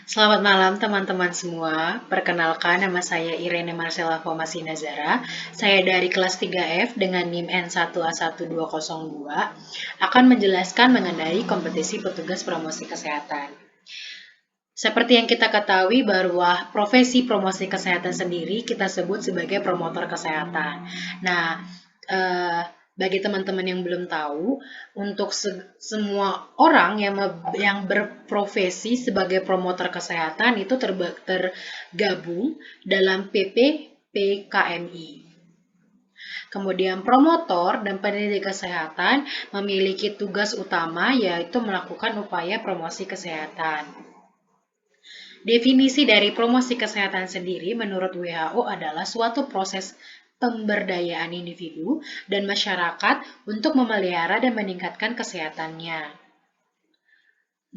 Selamat malam teman-teman semua. Perkenalkan nama saya Irene Marcella Fomasi Nazara. Saya dari kelas 3F dengan NIM N1A1202 akan menjelaskan mengenai kompetisi petugas promosi kesehatan. Seperti yang kita ketahui bahwa profesi promosi kesehatan sendiri kita sebut sebagai promotor kesehatan. Nah, bagi teman-teman yang belum tahu, untuk semua orang yang berprofesi sebagai promotor kesehatan itu tergabung dalam PPPKMI. Kemudian promotor dan pendidik kesehatan memiliki tugas utama yaitu melakukan upaya promosi kesehatan. Definisi dari promosi kesehatan sendiri menurut WHO adalah suatu proses pemberdayaan individu dan masyarakat untuk memelihara dan meningkatkan kesehatannya.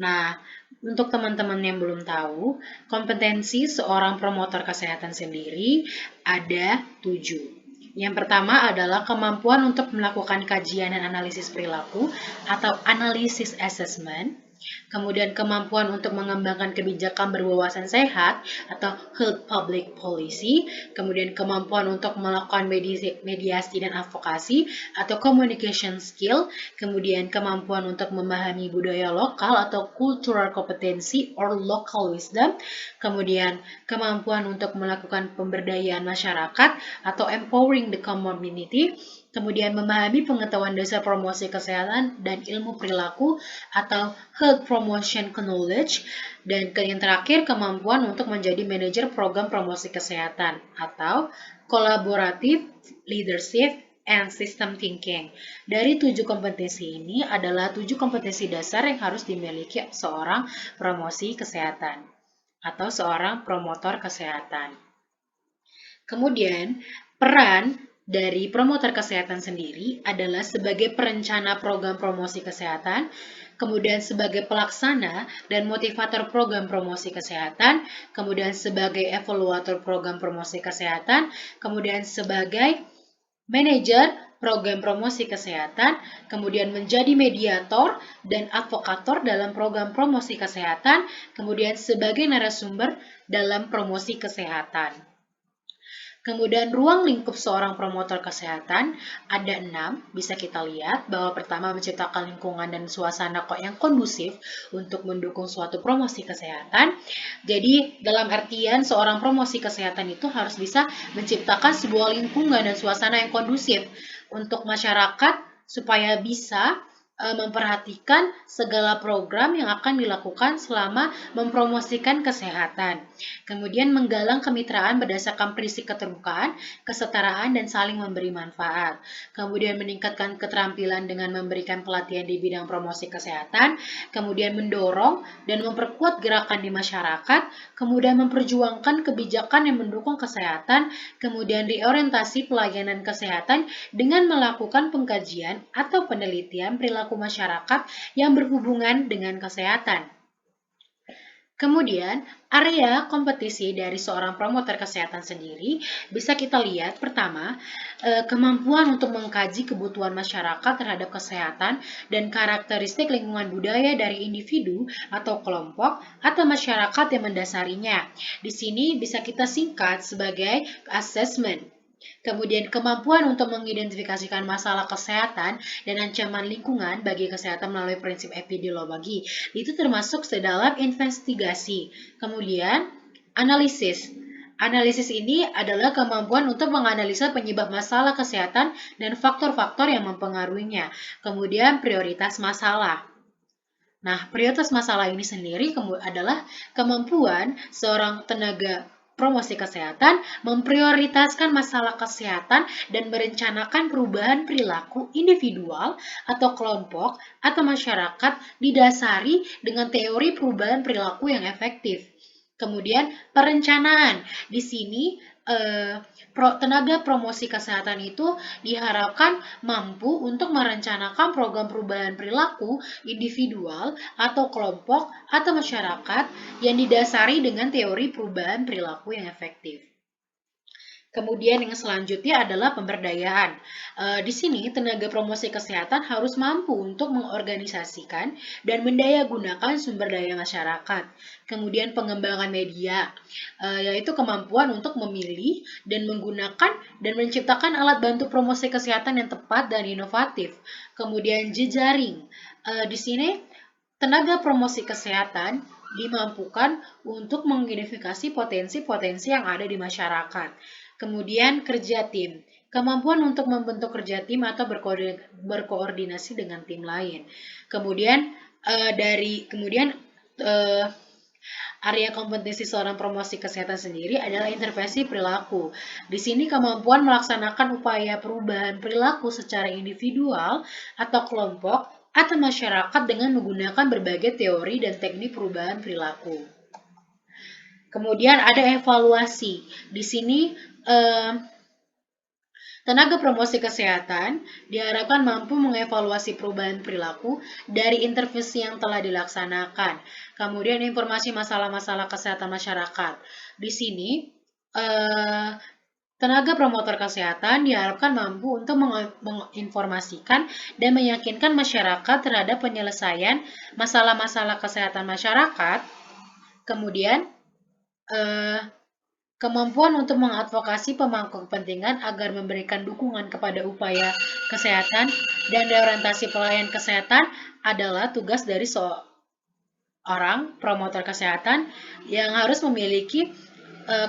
Nah, untuk teman-teman yang belum tahu, kompetensi seorang promotor kesehatan sendiri ada 7. Yang pertama adalah kemampuan untuk melakukan kajian dan analisis perilaku atau analisis assessment. Kemudian kemampuan untuk mengembangkan kebijakan berwawasan sehat atau health public policy, kemudian kemampuan untuk melakukan mediasi dan advokasi atau communication skill, kemudian kemampuan untuk memahami budaya lokal atau cultural competency or local wisdom, kemudian kemampuan untuk melakukan pemberdayaan masyarakat atau empowering the community, kemudian memahami pengetahuan dasar promosi kesehatan dan ilmu perilaku atau health promotion knowledge, dan yang terakhir kemampuan untuk menjadi manajer program promosi kesehatan atau collaborative leadership and system thinking. Dari 7 kompetensi ini adalah 7 kompetensi dasar yang harus dimiliki seorang promosi kesehatan atau seorang promotor kesehatan. Kemudian, peran dari promotor kesehatan sendiri adalah sebagai perencana program promosi kesehatan, kemudian sebagai pelaksana dan motivator program promosi kesehatan, kemudian sebagai evaluator program promosi kesehatan, kemudian sebagai manajer program promosi kesehatan, kemudian menjadi mediator dan advokator dalam program promosi kesehatan, kemudian sebagai narasumber dalam promosi kesehatan. Kemudian ruang lingkup seorang promotor kesehatan ada 6, bisa kita lihat bahwa pertama menciptakan lingkungan dan suasana yang kondusif untuk mendukung suatu promosi kesehatan. Jadi dalam artian seorang promosi kesehatan itu harus bisa menciptakan sebuah lingkungan dan suasana yang kondusif untuk masyarakat supaya bisa memperhatikan segala program yang akan dilakukan selama mempromosikan kesehatan. Kemudian menggalang kemitraan berdasarkan prinsip keterbukaan, kesetaraan, dan saling memberi manfaat. Kemudian meningkatkan keterampilan dengan memberikan pelatihan di bidang promosi kesehatan. Kemudian mendorong dan memperkuat gerakan di masyarakat. Kemudian memperjuangkan kebijakan yang mendukung kesehatan. Kemudian reorientasi pelayanan kesehatan dengan melakukan pengkajian atau penelitian perilaku masyarakat yang berhubungan dengan kesehatan. Kemudian, area kompetisi dari seorang promotor kesehatan sendiri bisa kita lihat pertama, kemampuan untuk mengkaji kebutuhan masyarakat terhadap kesehatan dan karakteristik lingkungan budaya dari individu atau kelompok atau masyarakat yang mendasarinya. Di sini bisa kita singkat sebagai assessment. Kemudian kemampuan untuk mengidentifikasikan masalah kesehatan dan ancaman lingkungan bagi kesehatan melalui prinsip epidemiologi. Itu termasuk sedalam investigasi. Kemudian analisis. Analisis ini adalah kemampuan untuk menganalisa penyebab masalah kesehatan dan faktor-faktor yang mempengaruhinya. Kemudian prioritas masalah. Nah, prioritas masalah ini sendiri adalah kemampuan seorang tenaga promosi kesehatan memprioritaskan masalah kesehatan dan merencanakan perubahan perilaku individual atau kelompok atau masyarakat didasari dengan teori perubahan perilaku yang efektif. Kemudian perencanaan. Di sini tenaga promosi kesehatan itu diharapkan mampu untuk merencanakan program perubahan perilaku individual atau kelompok atau masyarakat yang didasari dengan teori perubahan perilaku yang efektif. Kemudian yang selanjutnya adalah pemberdayaan. Di sini tenaga promosi kesehatan harus mampu untuk mengorganisasikan dan mendayagunakan sumber daya masyarakat. Kemudian pengembangan media, yaitu kemampuan untuk memilih dan menggunakan dan menciptakan alat bantu promosi kesehatan yang tepat dan inovatif. Kemudian jejaring. Di sini tenaga promosi kesehatan dimampukan untuk mengidentifikasi potensi-potensi yang ada di masyarakat. Kemudian kerja tim, kemampuan untuk membentuk kerja tim atau berkoordinasi dengan tim lain. Kemudian area kompetensi seorang promosi kesehatan sendiri adalah intervensi perilaku. Di sini kemampuan melaksanakan upaya perubahan perilaku secara individual atau kelompok atau masyarakat dengan menggunakan berbagai teori dan teknik perubahan perilaku. Kemudian ada evaluasi. Di sini tenaga promosi kesehatan diharapkan mampu mengevaluasi perubahan perilaku dari intervensi yang telah dilaksanakan. Kemudian informasi masalah-masalah kesehatan masyarakat. Di sini tenaga promotor kesehatan diharapkan mampu untuk menginformasikan dan meyakinkan masyarakat terhadap penyelesaian masalah-masalah kesehatan masyarakat. Kemudian kemampuan untuk mengadvokasi pemangku kepentingan agar memberikan dukungan kepada upaya kesehatan dan reorientasi pelayanan kesehatan adalah tugas dari seorang promotor kesehatan yang harus memiliki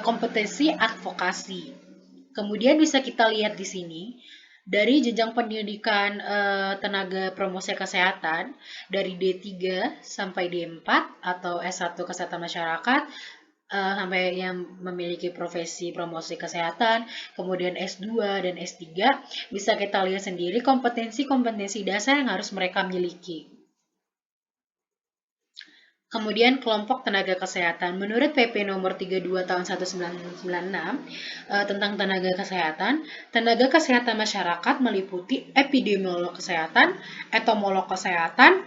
kompetensi advokasi. Kemudian bisa kita lihat di sini dari jenjang pendidikan tenaga promosi kesehatan dari D3 sampai D4 atau S1 kesehatan masyarakat sampai yang memiliki profesi promosi kesehatan, kemudian S2 dan S3 bisa kita lihat sendiri kompetensi-kompetensi dasar yang harus mereka miliki. Kemudian kelompok tenaga kesehatan. Menurut PP nomor 32 tahun 1996 tentang tenaga kesehatan masyarakat meliputi epidemiolog kesehatan, entomolog kesehatan,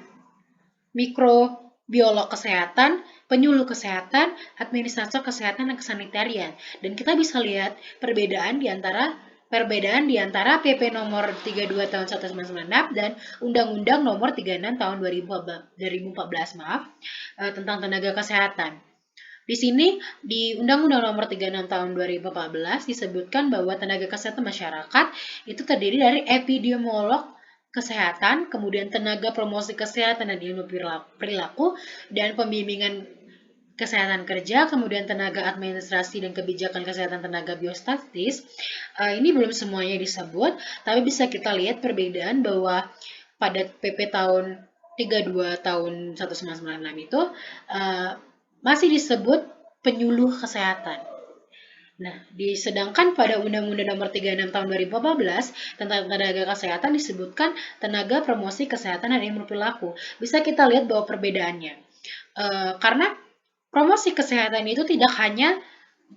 mikrobiolog kesehatan, penyuluh kesehatan, administrator kesehatan, dan kesanitarian. Dan kita bisa lihat perbedaan di antara PP nomor 32 tahun 1996 dan Undang-Undang nomor 36 tahun 2014 tentang tenaga kesehatan. Di sini di Undang-Undang nomor 36 tahun 2014 disebutkan bahwa tenaga kesehatan masyarakat itu terdiri dari epidemiolog kesehatan, kemudian tenaga promosi kesehatan dan ilmu perilaku, dan pembimbingan kesehatan kerja, kemudian tenaga administrasi dan kebijakan kesehatan tenaga biostatis. Ini belum semuanya disebut, tapi bisa kita lihat perbedaan bahwa pada PP tahun 32 tahun 1996 itu masih disebut penyuluh kesehatan. Nah, sedangkan pada Undang-Undang Nomor 36 Tahun 2014 tentang tenaga kesehatan disebutkan tenaga promosi kesehatan dan ilmu perilaku. Bisa kita lihat bahwa perbedaannya. Karena promosi kesehatan itu tidak hanya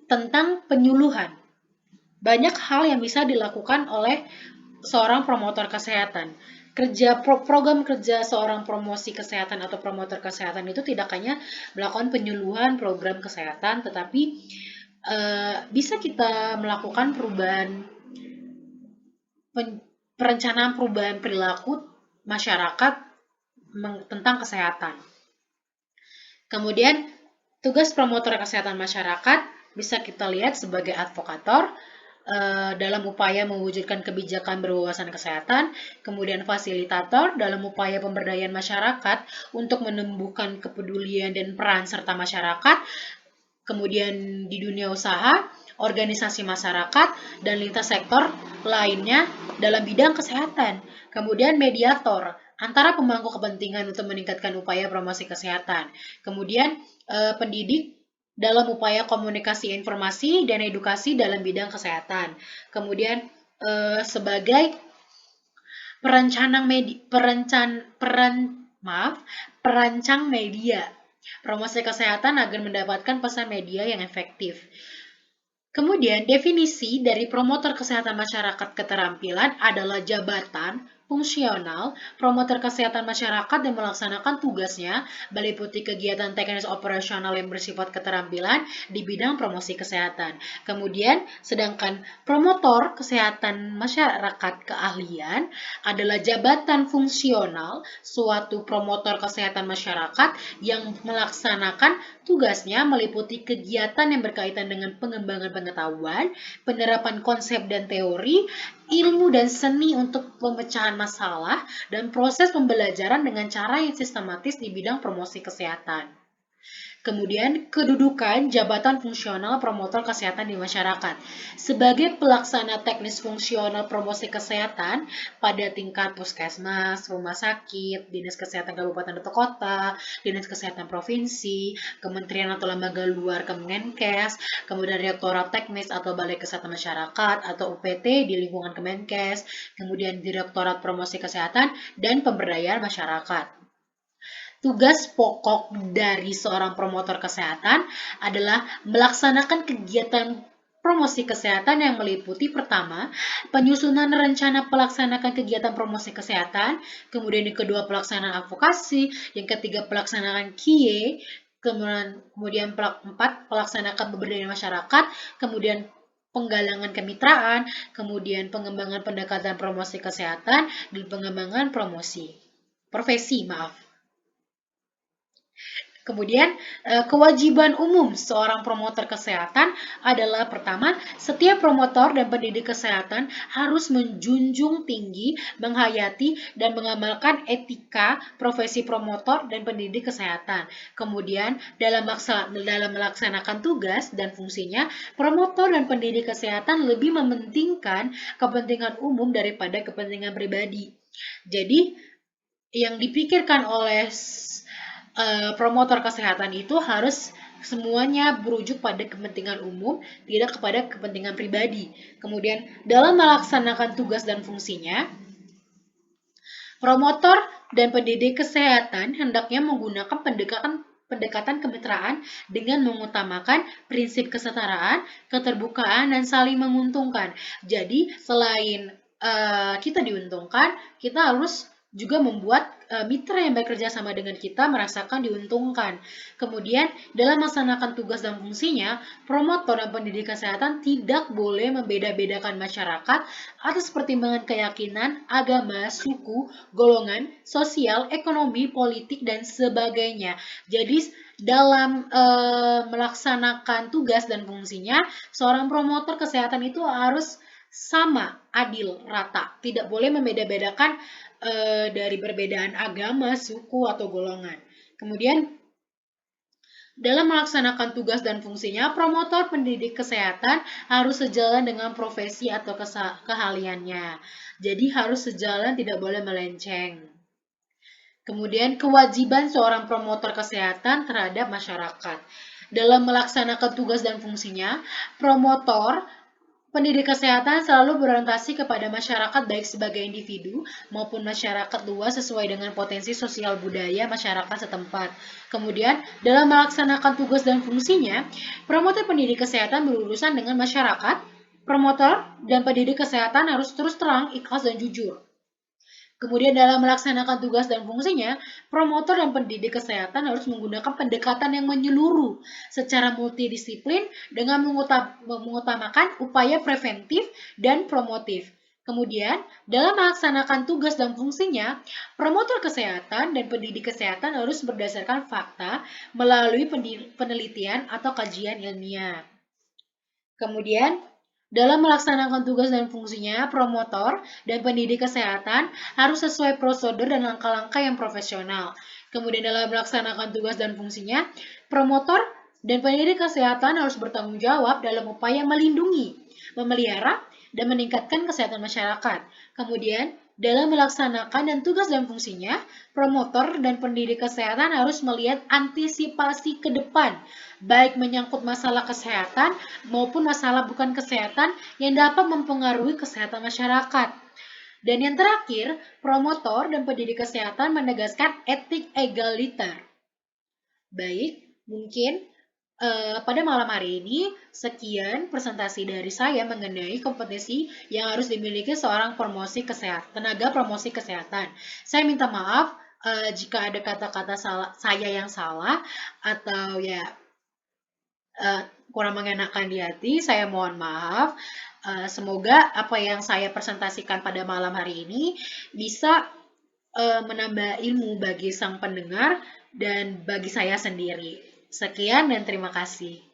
tentang penyuluhan. Banyak hal yang bisa dilakukan oleh seorang promotor kesehatan. Program kerja seorang promosi kesehatan atau promotor kesehatan itu tidak hanya melakukan penyuluhan program kesehatan, tetapi bisa kita melakukan perencanaan perubahan perilaku masyarakat tentang kesehatan. Kemudian tugas promotor kesehatan masyarakat bisa kita lihat sebagai advokator dalam upaya mewujudkan kebijakan berwawasan kesehatan, kemudian fasilitator dalam upaya pemberdayaan masyarakat untuk menumbuhkan kepedulian dan peran serta masyarakat, kemudian di dunia usaha, organisasi masyarakat, dan lintas sektor lainnya dalam bidang kesehatan. Kemudian mediator antara pemangku kepentingan untuk meningkatkan upaya promosi kesehatan. Kemudian pendidik dalam upaya komunikasi informasi dan edukasi dalam bidang kesehatan. Kemudian sebagai perancang media promosi kesehatan agar mendapatkan pesan media yang efektif. Kemudian definisi dari promotor kesehatan masyarakat keterampilan adalah jabatan, fungsional, promotor kesehatan masyarakat dan melaksanakan tugasnya meliputi kegiatan teknis operasional yang bersifat keterampilan di bidang promosi kesehatan. Kemudian, sedangkan promotor kesehatan masyarakat keahlian adalah jabatan fungsional suatu promotor kesehatan masyarakat yang melaksanakan tugasnya meliputi kegiatan yang berkaitan dengan pengembangan pengetahuan, penerapan konsep dan teori, ilmu dan seni untuk pemecahan masalah, dan proses pembelajaran dengan cara yang sistematis di bidang promosi kesehatan. Kemudian, kedudukan jabatan fungsional promotor kesehatan di masyarakat. Sebagai pelaksana teknis fungsional promosi kesehatan pada tingkat puskesmas, rumah sakit, dinas kesehatan kabupaten atau kota, dinas kesehatan provinsi, kementerian atau lembaga luar Kemenkes, kemudian direktorat teknis atau balai kesehatan masyarakat atau UPT di lingkungan Kemenkes, kemudian direktorat promosi kesehatan dan pemberdayaan masyarakat. Tugas pokok dari seorang promotor kesehatan adalah melaksanakan kegiatan promosi kesehatan yang meliputi pertama, penyusunan rencana pelaksanakan kegiatan promosi kesehatan, kemudian yang kedua pelaksanaan advokasi, yang ketiga pelaksanaan KIE, kemudian empat pelaksanakan pemberdayaan masyarakat, kemudian penggalangan kemitraan, kemudian pengembangan pendekatan promosi kesehatan, dan pengembangan profesi. Kemudian, kewajiban umum seorang promotor kesehatan adalah pertama, setiap promotor dan pendidik kesehatan harus menjunjung tinggi, menghayati, dan mengamalkan etika profesi promotor dan pendidik kesehatan. Kemudian, dalam melaksanakan tugas dan fungsinya, promotor dan pendidik kesehatan lebih mementingkan kepentingan umum daripada kepentingan pribadi. Jadi, yang dipikirkan oleh promotor kesehatan itu harus semuanya berujuk pada kepentingan umum, tidak kepada kepentingan pribadi. Kemudian, dalam melaksanakan tugas dan fungsinya, promotor dan pendidik kesehatan hendaknya menggunakan pendekatan kemitraan dengan mengutamakan prinsip kesetaraan, keterbukaan, dan saling menguntungkan. Jadi, selain kita diuntungkan, kita harus juga membuat mitra yang bekerja sama dengan kita merasakan diuntungkan. Kemudian, dalam melaksanakan tugas dan fungsinya, promotor dan pendidik kesehatan tidak boleh membeda-bedakan masyarakat atas pertimbangan keyakinan, agama, suku, golongan, sosial, ekonomi, politik, dan sebagainya. Jadi, dalam melaksanakan tugas dan fungsinya, seorang promotor kesehatan itu harus sama, adil, rata. Tidak boleh membeda-bedakan dari perbedaan agama, suku, atau golongan. Kemudian, dalam melaksanakan tugas dan fungsinya, promotor pendidik kesehatan harus sejalan dengan profesi atau keahliannya. Jadi harus sejalan, tidak boleh melenceng. Kemudian, kewajiban seorang promotor kesehatan terhadap masyarakat. Dalam melaksanakan tugas dan fungsinya, promotor pendidik kesehatan selalu berorientasi kepada masyarakat baik sebagai individu maupun masyarakat luas sesuai dengan potensi sosial budaya masyarakat setempat. Kemudian, dalam melaksanakan tugas dan fungsinya, promotor pendidik kesehatan berurusan dengan masyarakat. Promotor dan pendidik kesehatan harus terus terang, ikhlas, dan jujur. Kemudian dalam melaksanakan tugas dan fungsinya, promotor dan pendidik kesehatan harus menggunakan pendekatan yang menyeluruh secara multidisiplin dengan mengutamakan upaya preventif dan promotif. Kemudian, dalam melaksanakan tugas dan fungsinya, promotor kesehatan dan pendidik kesehatan harus berdasarkan fakta melalui penelitian atau kajian ilmiah. Kemudian, dalam melaksanakan tugas dan fungsinya, promotor dan pendidik kesehatan harus sesuai prosedur dan langkah-langkah yang profesional. Kemudian dalam melaksanakan tugas dan fungsinya, promotor dan pendidik kesehatan harus bertanggung jawab dalam upaya melindungi, memelihara, dan meningkatkan kesehatan masyarakat. Kemudian, dalam melaksanakan dan tugas dan fungsinya, promotor dan pendidik kesehatan harus melihat antisipasi ke depan, baik menyangkut masalah kesehatan maupun masalah bukan kesehatan yang dapat mempengaruhi kesehatan masyarakat. Dan yang terakhir, promotor dan pendidik kesehatan menegaskan etik egaliter. Baik, mungkin Pada malam hari ini, sekian presentasi dari saya mengenai kompetensi yang harus dimiliki seorang tenaga promosi kesehatan. Saya minta maaf jika ada kata-kata saya yang salah atau ya eh, kurang mengenakan di hati. Saya mohon maaf. Semoga apa yang saya presentasikan pada malam hari ini bisa menambah ilmu bagi sang pendengar dan bagi saya sendiri. Sekian dan terima kasih.